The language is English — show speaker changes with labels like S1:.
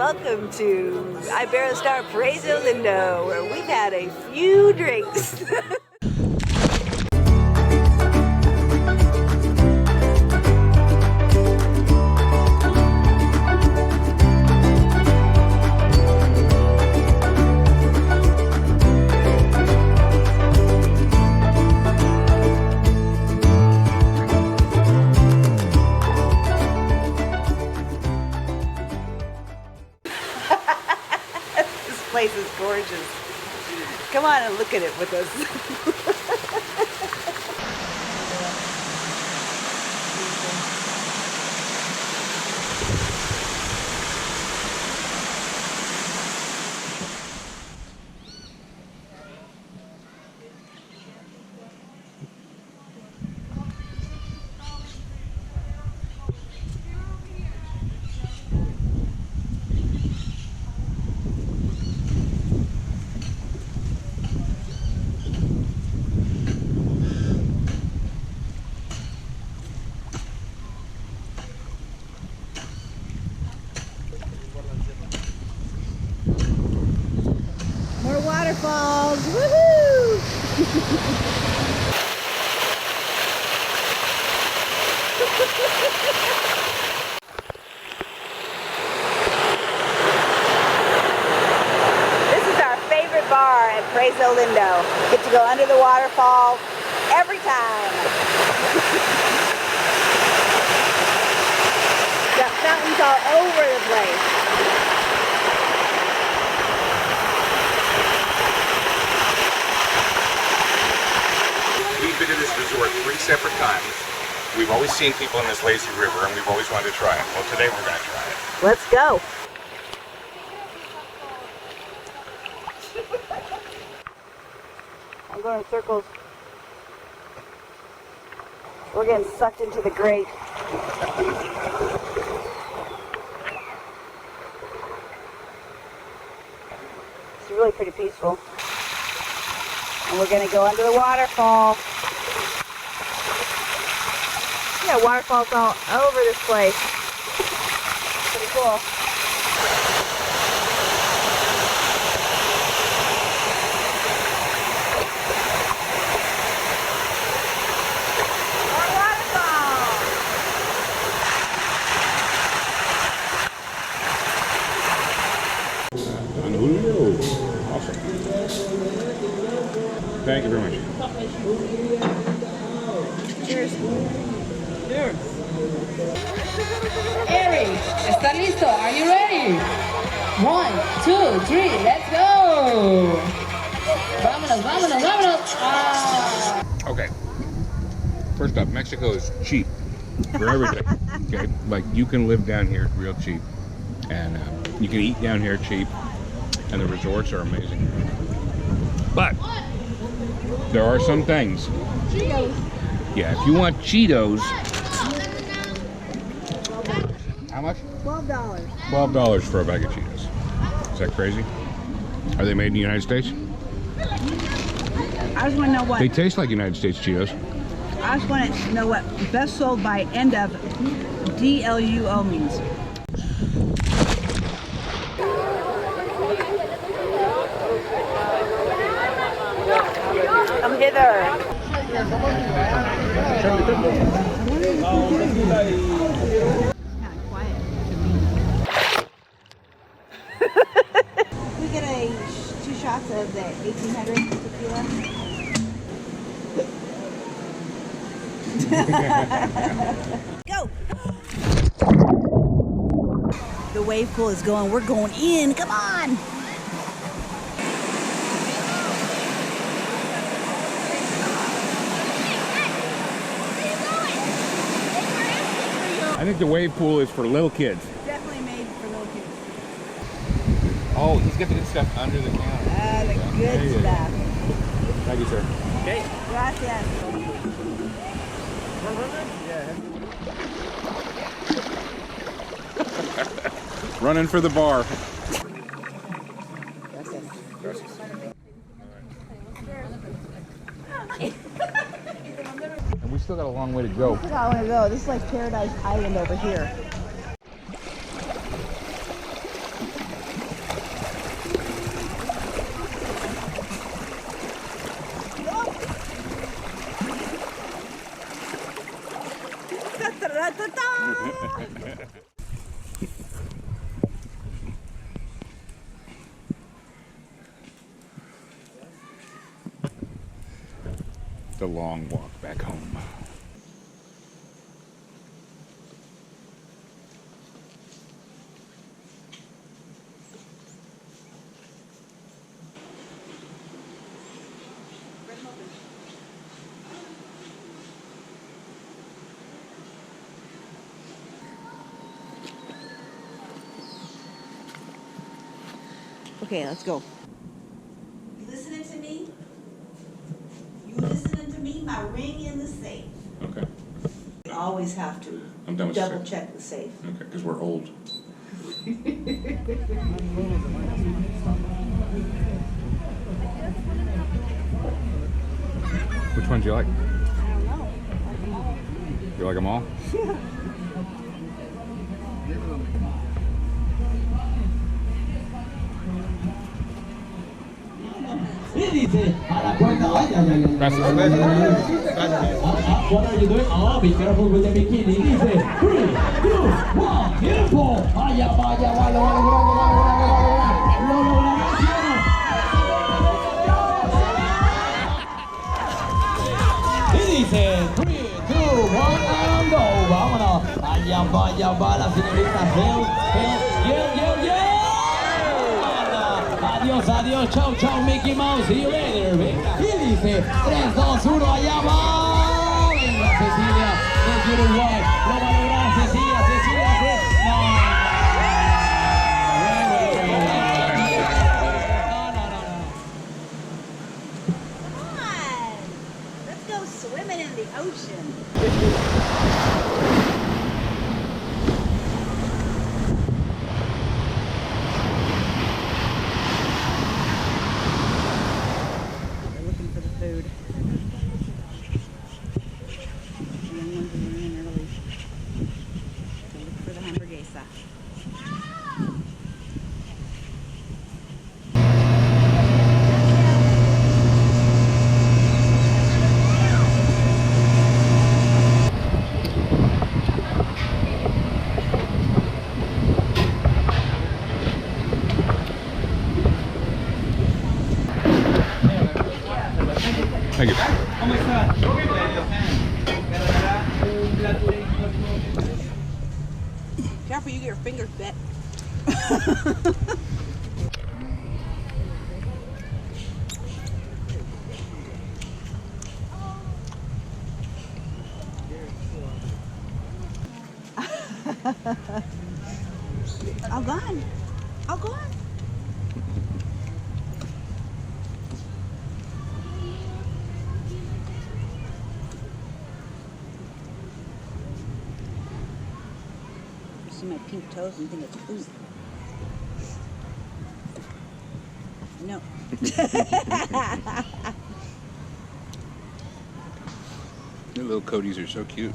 S1: welcome to Iberostar Paraiso, Lindo, where we've had a few drinks. This place is gorgeous. Come on and look at it with us. More waterfalls, woohoo! This is our favorite bar at Paraiso, Lindo. Get to go under the waterfall every time. Got fountains all over the place.
S2: We've been to this resort 3 separate times. We've always seen people in this lazy river and we've always wanted to try it. Well, today we're going to try it.
S1: Let's go. I'm going in circles. We're getting sucked into the grate. It's really pretty peaceful. And we're going to go under the waterfall. Yeah, waterfalls all over this place. Pretty cool. More waterfalls.
S2: Awesome. Thank you very much.
S1: Cheers.
S3: Cheers. Eric, ¿está listo? Are you ready? 1, 2, 3, let's go! Vámonos, vámonos, vámonos! Ah.
S2: Okay. First up, Mexico is cheap for everything. Okay, like you can live down here real cheap, and you can eat down here cheap, and the resorts are amazing. But there are some things.
S1: Cheetos.
S2: Yeah, if you want Cheetos, how much?
S1: $12.
S2: $12 for a bag of Cheetos. Is that crazy? Are they made in the United States?
S4: I just want to know what.
S2: They taste like United States Cheetos.
S4: I just want to know what best sold by end of DLUO means.
S1: Come hither. We get 2 shots of the 1800 tequila. Go! The wave pool is going. We're going in. Come on!
S2: I think the wave pool is for little kids.
S4: Definitely made for little kids.
S2: Oh, he's got the good stuff under the counter.
S4: Ah, the good stuff.
S2: Thank you, sir.
S5: Okay.
S4: Gracias.
S2: Running for the bar. And we still got a long way to go.
S4: This is how I want to go. This is like Paradise Island over here.
S2: The long walk back home.
S4: Okay, let's go.
S1: You listening to me? You listening to me? My ring in the safe.
S2: Okay.
S1: You always have to
S2: I'm done with
S1: double
S2: safe.
S1: check the safe.
S2: Okay, because we're old. Which ones do you like?
S4: I don't know.
S2: You like them all? Gracias.
S5: What are you doing? Oh, be careful with the bikini. Dice 3, 2, 1, tiempo. Vaya, vaya, vaya, lo lograrás, ¿sí o no? Y dice 3, 2, 1, and go. Vámonos. Vaya, vaya, va la señorita Hell. Adiós, adiós, chau, chau, Mickey Mouse, see you later. Venga, y dice 3, 2, 1, allá va. Venga, Cecilia, desde Uruguay. Lo va a lograr Cecilia, no.
S1: Come on. Let's go swimming in the ocean.
S4: They're looking for the food. The young ones are running early to look for the hamburguesa.
S2: Thank you.
S4: Careful, you get your fingers bit. All gone. All gone. See my pink toes and think it's food. No.
S2: Your little Coatis are so cute.